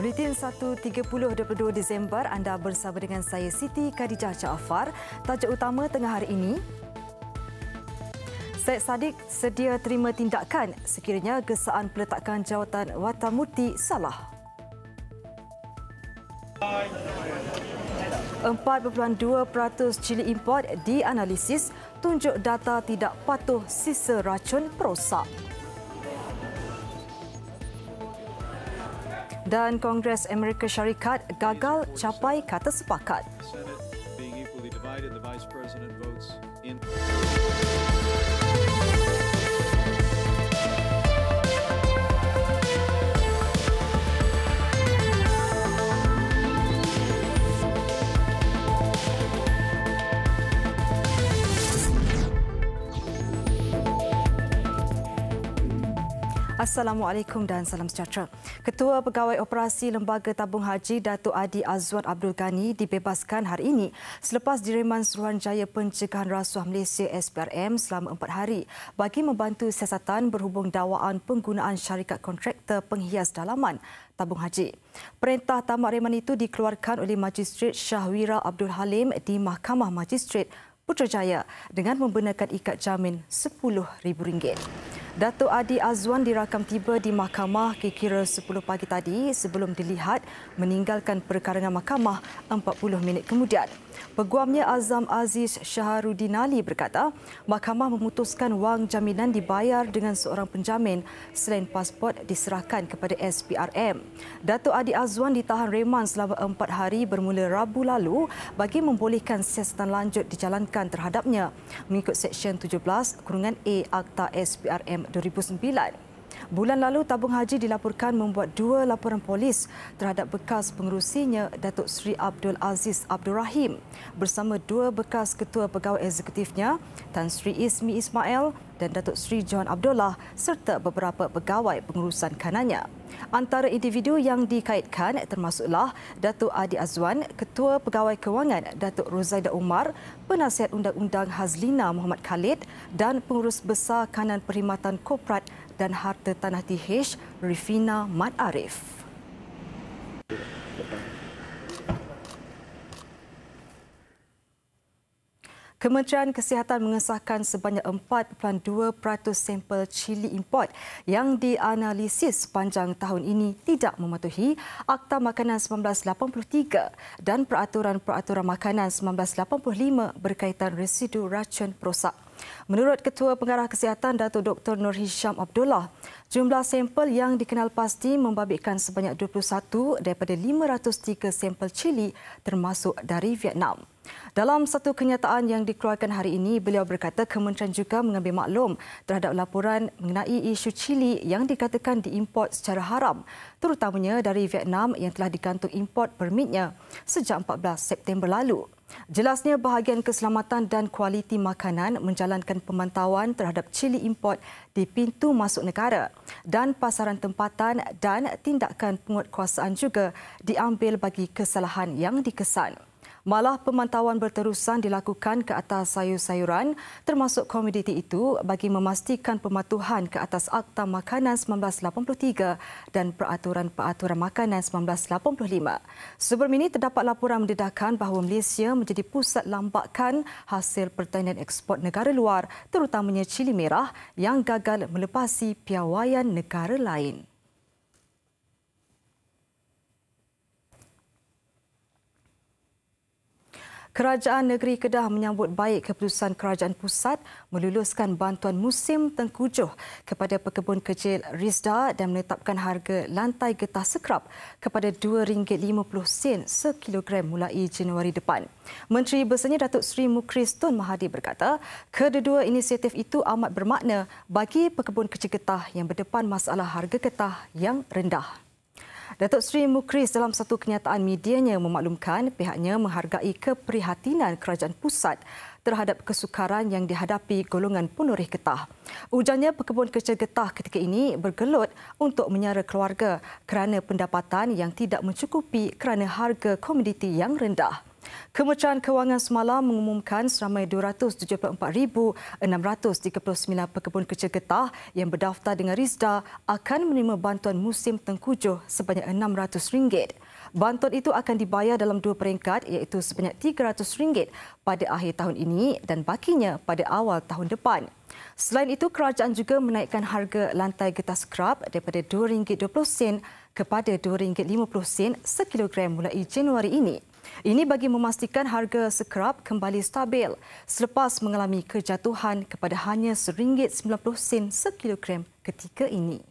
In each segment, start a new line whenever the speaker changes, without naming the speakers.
Buletin 1.30 22 Disember, anda bersama dengan saya Siti Khadijah Jaafar. Tajuk utama tengah hari ini, Syed Saddiq sedia terima tindakan sekiranya gesaan peletakan jawatan Watamurti salah. 4.2% cili import dianalisis tunjuk data tidak patuh sisa racun perosak. Dan Kongres Amerika Syarikat gagal capai kata sepakat. Assalamualaikum dan salam sejahtera. Ketua Pegawai Operasi Lembaga Tabung Haji Datuk Adi Azwan Abdul Ghani dibebaskan hari ini selepas direman Suruhanjaya Pencegahan Rasuah Malaysia SPRM selama 4 hari bagi membantu siasatan berhubung dakwaan penggunaan syarikat kontraktor penghias dalaman tabung haji. Perintah tamak reman itu dikeluarkan oleh Magistrate Syahwira Abdul Halim di Mahkamah Magistrate Putrajaya dengan membenarkan ikat jamin RM10,000. Datuk Adi Azwan dirakam tiba di mahkamah kira-kira 10 pagi tadi sebelum dilihat meninggalkan perkarangan mahkamah 40 minit kemudian. Peguamnya Azam Aziz Syaharudin Ali berkata, mahkamah memutuskan wang jaminan dibayar dengan seorang penjamin selain pasport diserahkan kepada SPRM. Datuk Adi Azwan ditahan reman selama 4 hari bermula Rabu lalu bagi membolehkan siasatan lanjut dijalankan terhadapnya mengikut Seksyen 17(A) Akta SPRM 2009. Bulan lalu, tabung haji dilaporkan membuat 2 laporan polis terhadap bekas pengerusinya Datuk Seri Abdul Aziz Abdul Rahim bersama 2 bekas ketua pegawai eksekutifnya Tan Sri Ismi Ismail dan Datuk Seri Johan Abdullah serta beberapa pegawai pengurusan kanannya. Antara individu yang dikaitkan termasuklah Datuk Adi Azwan, Ketua Pegawai Kewangan Datuk Rozaida Umar, Penasihat Undang-Undang Hazlina Muhammad Khalid dan Pengurus Besar Kanan Perkhidmatan Korporat dan Harta Tanah TH Rifina Mat Arif. Kementerian Kesihatan mengesahkan sebanyak 4.2% sampel cili import yang dianalisis sepanjang tahun ini tidak mematuhi Akta Makanan 1983 dan Peraturan-Peraturan Makanan 1985 berkaitan residu racun perosak. Menurut Ketua Pengarah Kesihatan Datuk Dr. Nur Hisham Abdullah, jumlah sampel yang dikenal pasti membabitkan sebanyak 21 daripada 503 sampel cili termasuk dari Vietnam. Dalam satu kenyataan yang dikeluarkan hari ini, beliau berkata kementerian juga mengambil maklum terhadap laporan mengenai isu cili yang dikatakan diimport secara haram, terutamanya dari Vietnam yang telah digantung import permitnya sejak 14 September lalu. Jelasnya bahagian keselamatan dan kualiti makanan menjalankan pemantauan terhadap cili import di pintu masuk negara dan pasaran tempatan dan tindakan penguatkuasaan juga diambil bagi kesalahan yang dikesan. Malah pemantauan berterusan dilakukan ke atas sayur-sayuran termasuk komoditi itu bagi memastikan pematuhan ke atas Akta Makanan 1983 dan Peraturan-Peraturan Makanan 1985. Sebelum ini terdapat laporan mendedahkan bahawa Malaysia menjadi pusat lambakan hasil pertanian ekspor negara luar terutamanya cili merah yang gagal melepasi piawaian negara lain. Kerajaan Negeri Kedah menyambut baik keputusan Kerajaan Pusat meluluskan bantuan musim tengkujuh kepada pekebun kecil Risda dan menetapkan harga lantai getah sekrap kepada RM2.50 sekilogram mulai Januari depan. Menteri Besarnya Datuk Seri Mukris Tun Mahathir berkata, kedua-dua inisiatif itu amat bermakna bagi pekebun kecil getah yang berdepan masalah harga getah yang rendah. Datuk Seri Mukris dalam satu kenyataan medianya memaklumkan pihaknya menghargai keprihatinan Kerajaan Pusat terhadap kesukaran yang dihadapi golongan penoreh getah. Ujarnya pekebun kecil getah ketika ini bergelut untuk menyara keluarga kerana pendapatan yang tidak mencukupi kerana harga komoditi yang rendah. Kementerian Kewangan semalam mengumumkan seramai 274,639 pekebun kerja getah yang berdaftar dengan Risda akan menerima bantuan musim tengkujuh sebanyak RM600. Bantuan itu akan dibayar dalam dua peringkat iaitu sebanyak RM300 pada akhir tahun ini dan bakinya pada awal tahun depan. Selain itu, kerajaan juga menaikkan harga lantai getah skrap daripada RM2.20 kepada RM2.50 sekilogram mulai Januari ini. Ini bagi memastikan harga skrap kembali stabil selepas mengalami kejatuhan kepada hanya RM1.90 sekilogram ketika ini.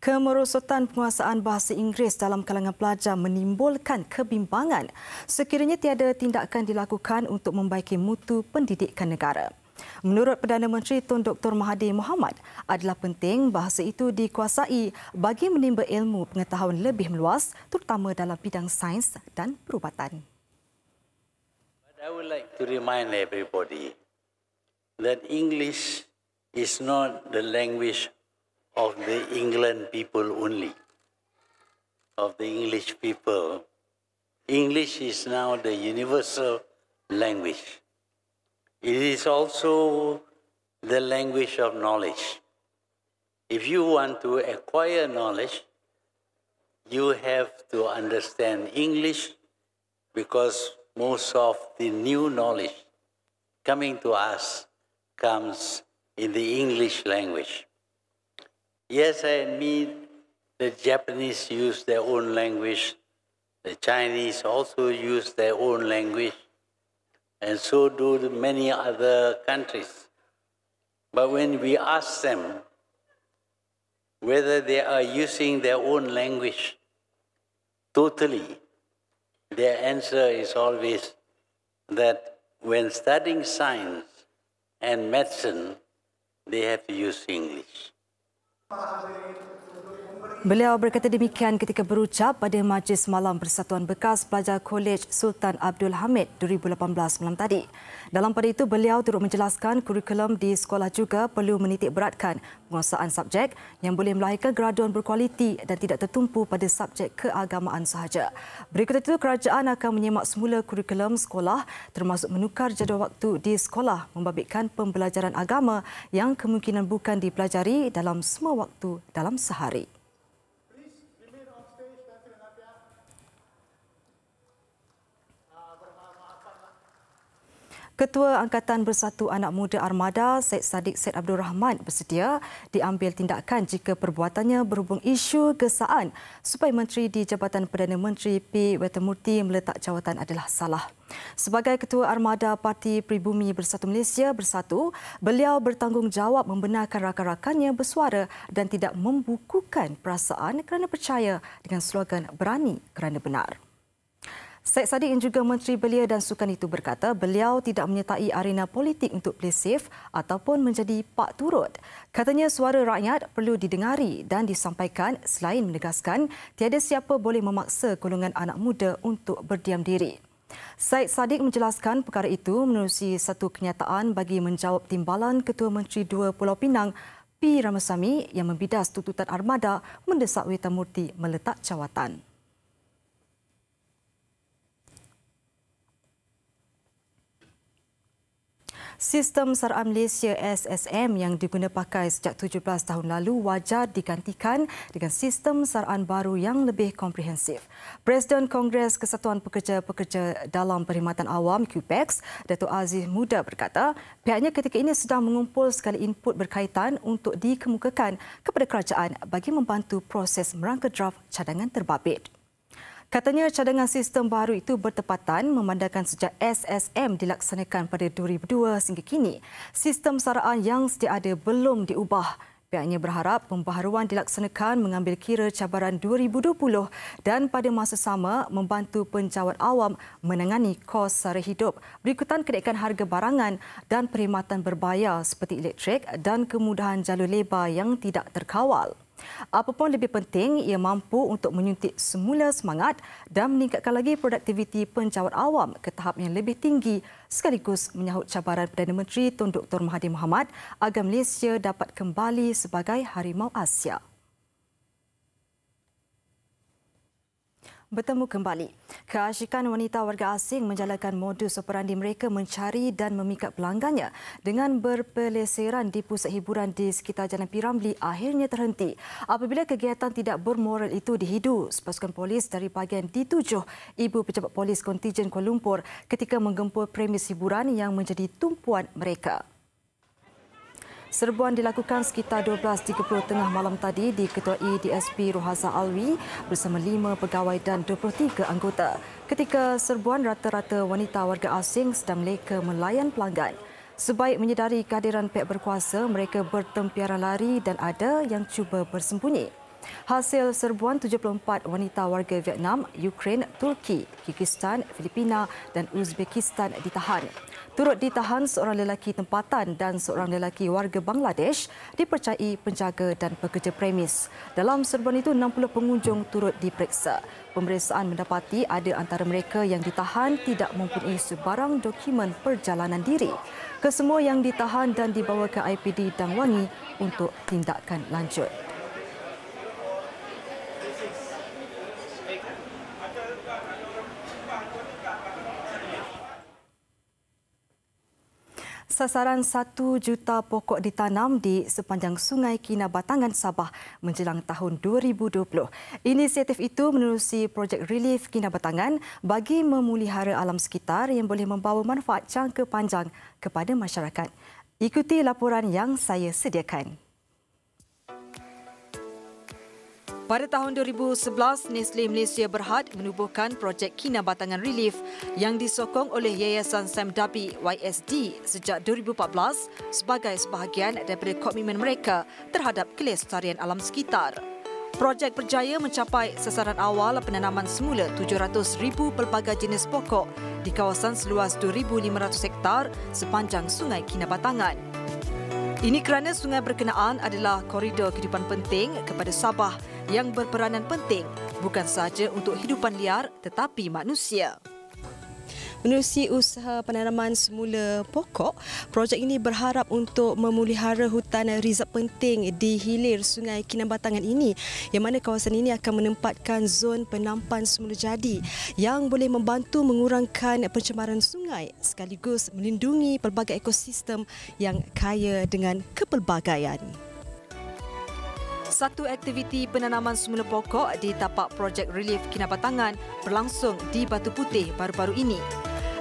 Kemerosotan penguasaan bahasa Inggeris dalam kalangan pelajar menimbulkan kebimbangan sekiranya tiada tindakan dilakukan untuk membaiki mutu pendidikan negara. Menurut Perdana Menteri Tun Dr. Mahathir Mohamad, adalah penting bahasa itu dikuasai bagi menimba ilmu pengetahuan lebih meluas terutama dalam bidang sains dan perubatan.
I would like to remind everybody that English is not the language of the England people only, of the English people. English is now the universal language. It is also the language of knowledge. If you want to acquire knowledge, you have to understand English because most of the new knowledge coming to us comes in the English language. Yes, I admit the Japanese use their own language, the Chinese also use their own language, and so do many other countries. But when we ask them whether they are using their own language totally, their answer is always that when studying science and medicine, they have to use English.
Beliau berkata demikian ketika berucap pada Majlis Malam Persatuan Bekas Pelajar Kolej Sultan Abdul Hamid 2018 malam tadi. Dalam pada itu, beliau turut menjelaskan kurikulum di sekolah juga perlu menitikberatkan penguasaan subjek yang boleh melahirkan graduan berkualiti dan tidak tertumpu pada subjek keagamaan sahaja. Berikut itu, kerajaan akan menyemak semula kurikulum sekolah termasuk menukar jadual waktu di sekolah membabitkan pembelajaran agama yang kemungkinan bukan dipelajari dalam semua waktu dalam sehari. Ketua Angkatan Bersatu Anak Muda Armada, Syed Saddiq Syed Abdul Rahman bersedia diambil tindakan jika perbuatannya berhubung isu gesaan supaya Menteri di Jabatan Perdana Menteri P. Wetamurti meletak jawatan adalah salah. Sebagai Ketua Armada Parti Pribumi Bersatu Malaysia Bersatu, beliau bertanggungjawab membenarkan rakan-rakannya bersuara dan tidak membukukan perasaan kerana percaya dengan slogan berani kerana benar. Syed Saddiq yang juga Menteri Belia dan Sukan itu berkata beliau tidak menyertai arena politik untuk play safe ataupun menjadi pak turut. Katanya suara rakyat perlu didengari dan disampaikan selain menegaskan tiada siapa boleh memaksa golongan anak muda untuk berdiam diri. Syed Saddiq menjelaskan perkara itu menerusi satu kenyataan bagi menjawab timbalan Ketua Menteri 2 Pulau Pinang P. Ramasamy yang membidas tuntutan armada mendesak Wetamurti meletak jawatan. Sistem Saraan Malaysia SSM yang diguna pakai sejak 17 tahun lalu wajar digantikan dengan sistem saraan baru yang lebih komprehensif. Presiden Kongres Kesatuan Pekerja-Pekerja dalam Perkhidmatan Awam QPEX, Datuk Aziz Muda berkata, pihaknya ketika ini sedang mengumpul segala input berkaitan untuk dikemukakan kepada kerajaan bagi membantu proses merangka draft cadangan terbabit. Katanya cadangan sistem baru itu bertepatan memandangkan sejak SSM dilaksanakan pada 2002 sehingga kini, sistem saraan yang sedia ada belum diubah. Pihaknya berharap pembaharuan dilaksanakan mengambil kira cabaran 2020 dan pada masa sama membantu penjawat awam menangani kos sara hidup berikutan kenaikan harga barangan dan perkhidmatan berbayar seperti elektrik dan kemudahan jalur lebar yang tidak terkawal. Apapun lebih penting, ia mampu untuk menyuntik semula semangat dan meningkatkan lagi produktiviti pencawat awam ke tahap yang lebih tinggi sekaligus menyahut cabaran Perdana Menteri Tun Dr. Mahathir Mohamad agar Malaysia dapat kembali sebagai harimau Asia. Bertemu kembali. Keasyikan wanita warga asing menjalankan modus operandi mereka mencari dan memikat pelanggannya dengan berpeleseran di pusat hiburan di sekitar Jalan P. Ramlee akhirnya terhenti apabila kegiatan tidak bermoral itu dihidu pasukan polis dari bahagian D7 Ibu Pejabat Polis Kontijen Kuala Lumpur ketika menggempur premis hiburan yang menjadi tumpuan mereka. Serbuan dilakukan sekitar 12.30 tengah malam tadi di Ketuai DSP Rohaza Alwi bersama 5 pegawai dan 23 anggota. Ketika serbuan rata-rata wanita warga asing sedang leka melayan pelanggan. Sebaik menyedari kehadiran pihak berkuasa, mereka bertempiaran lari dan ada yang cuba bersembunyi. Hasil serbuan 74 wanita warga Vietnam, Ukraine, Turki, Kyrgyzstan, Filipina dan Uzbekistan ditahan. Turut ditahan seorang lelaki tempatan dan seorang lelaki warga Bangladesh dipercayai penjaga dan pekerja premis. Dalam serbuan itu, 60 pengunjung turut diperiksa. Pemeriksaan mendapati ada antara mereka yang ditahan tidak mempunyai sebarang dokumen perjalanan diri. Kesemua yang ditahan dan dibawa ke IPD Dang Wangi untuk tindakan lanjut. Sasaran 1 juta pokok ditanam di sepanjang Sungai Kinabatangan, Sabah menjelang tahun 2020. Inisiatif itu menerusi projek Relief Kinabatangan bagi memulihara alam sekitar yang boleh membawa manfaat jangka panjang kepada masyarakat. Ikuti laporan yang saya sediakan. Pada tahun 2011, Nestle Malaysia Berhad menubuhkan projek Kinabatangan Relief yang disokong oleh Yayasan Sam Dabi YSD sejak 2014 sebagai sebahagian daripada komitmen mereka terhadap kelestarian alam sekitar. Projek berjaya mencapai sasaran awal penanaman semula 700,000 pelbagai jenis pokok di kawasan seluas 2,500 hektar sepanjang Sungai Kinabatangan. Ini kerana sungai berkenaan adalah koridor kehidupan penting kepada Sabah yang berperanan penting bukan sahaja untuk hidupan liar tetapi manusia.
Menerusi usaha penanaman semula pokok, projek ini berharap untuk memelihara hutan rizab penting di hilir Sungai Kinabatangan ini, yang mana kawasan ini akan menempatkan zon penampan semula jadi yang boleh membantu mengurangkan pencemaran sungai sekaligus melindungi pelbagai ekosistem yang kaya dengan kepelbagaian.
Satu aktiviti penanaman semula pokok di tapak projek Relief Kinabatangan berlangsung di Batu Putih baru-baru ini.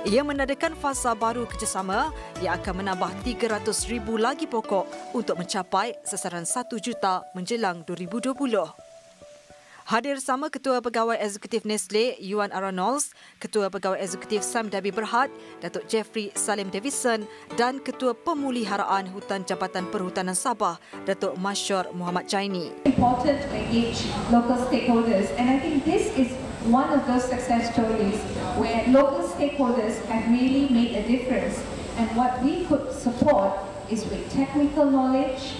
Ia menadakan fasa baru kerjasama yang akan menambah 300,000 lagi pokok untuk mencapai sasaran 1 juta menjelang 2020. Hadir sama Ketua Pegawai Eksekutif Nestle, Yuan Aranolds, Ketua Pegawai Eksekutif Sam Dabi Berhad, Datuk Jeffrey Salim Davison dan Ketua Pemuliharaan Hutan Jabatan Perhutanan Sabah, Datuk Masyur Muhammad Jaini.
Important to engage local stakeholders, and I think this is one of those success stories where local stakeholders have really made a difference, and what we could support is with technical knowledge,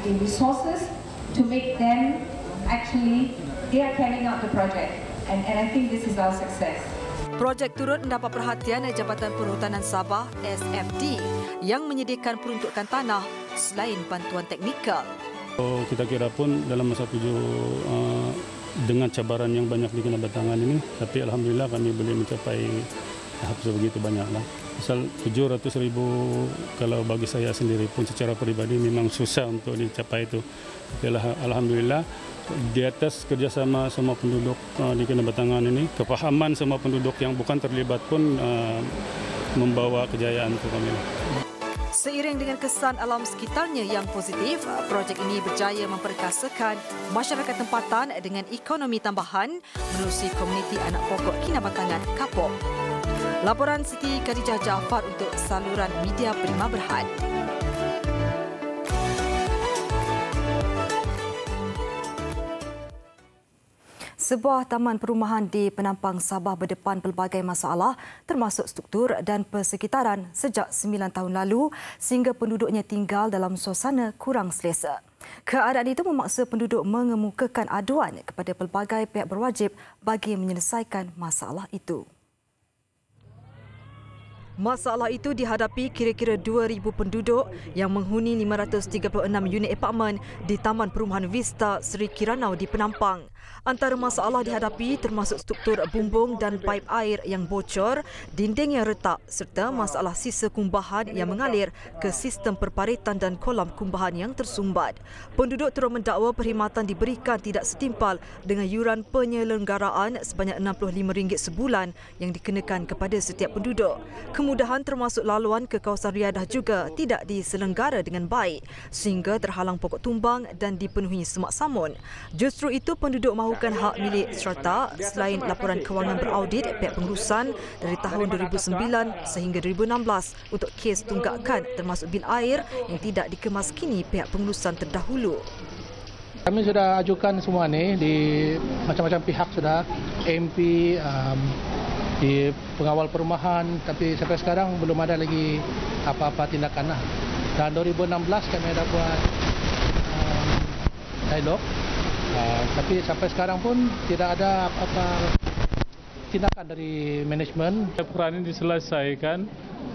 the resources to make them actually, they are carrying out the project, and I think this is our success.
Projek turut mendapat perhatian Jabatan Perhutanan Sabah SFD yang menyediakan peruntukan tanah selain bantuan teknikal.
Kita kira pun dalam masa tuju dengan cabaran yang banyak di Kinabatangan ini, tapi alhamdulillah kami boleh mencapai tahap sebegitu banyaklah. Misal 700,000 kalau bagi saya sendiri pun secara peribadi memang susah untuk dicapai itu. Alhamdulillah di atas kerjasama semua penduduk di Kinabatangan ini, kefahaman semua penduduk yang bukan terlibat pun membawa kejayaan untuk kami.
Seiring dengan kesan alam sekitarnya yang positif, projek ini berjaya memperkasakan masyarakat tempatan dengan ekonomi tambahan menerusi komuniti anak pokok Kinabatangan Kapok. Laporan Siti Khadijah Jaafar untuk saluran media Prima Berhad. Sebuah taman perumahan di Penampang Sabah berdepan pelbagai masalah termasuk struktur dan persekitaran sejak 9 tahun lalu sehingga penduduknya tinggal dalam suasana kurang selesa. Keadaan itu memaksa penduduk mengemukakan aduan kepada pelbagai pihak berwajib bagi menyelesaikan masalah itu. Masalah itu dihadapi kira-kira 2,000 penduduk yang menghuni 536 unit apartmen di Taman Perumahan Vista Seri Kiranau di Penampang. Antara masalah dihadapi termasuk struktur bumbung dan paip air yang bocor, dinding yang retak serta masalah sisa kumbahan yang mengalir ke sistem perparitan dan kolam kumbahan yang tersumbat. Penduduk turut mendakwa perkhidmatan diberikan tidak setimpal dengan yuran penyelenggaraan sebanyak RM65 sebulan yang dikenakan kepada setiap penduduk. Kemudahan termasuk laluan ke kawasan riadah juga tidak diselenggara dengan baik sehingga terhalang pokok tumbang dan dipenuhi semak samun. Justru itu penduduk mahukan hak milik serta selain laporan kewangan beraudit pihak pengurusan dari tahun 2009 sehingga 2016 untuk kes tunggakan termasuk bil air yang tidak dikemaskini pihak pengurusan terdahulu.
Kami sudah ajukan semua ni di macam-macam pihak sudah, MP, di pengawal perumahan, tapi sampai sekarang belum ada lagi apa-apa tindakan lah. Dan 2016 kami ada buat dialog, tapi sampai sekarang pun tidak ada apa-apa tindakan dari manajemen.
Perkara ini diselesaikan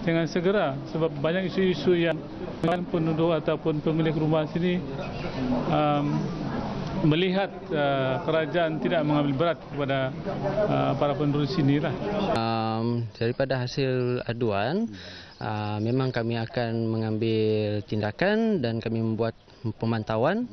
dengan segera sebab banyak isu-isu yang penduduk ataupun pemilik rumah sini melihat kerajaan tidak mengambil berat kepada para penduduk sini lah.
Daripada hasil aduan, memang kami akan mengambil tindakan dan kami membuat pemantauan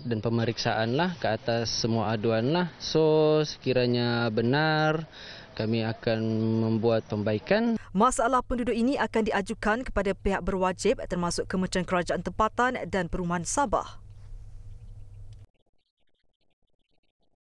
dan pemeriksaan lah ke atas semua aduan lah. So sekiranya benar, kami akan membuat pembaikan.
Masalah penduduk ini akan diajukan kepada pihak berwajib termasuk Kementerian Kerajaan Tempatan dan Perumahan Sabah.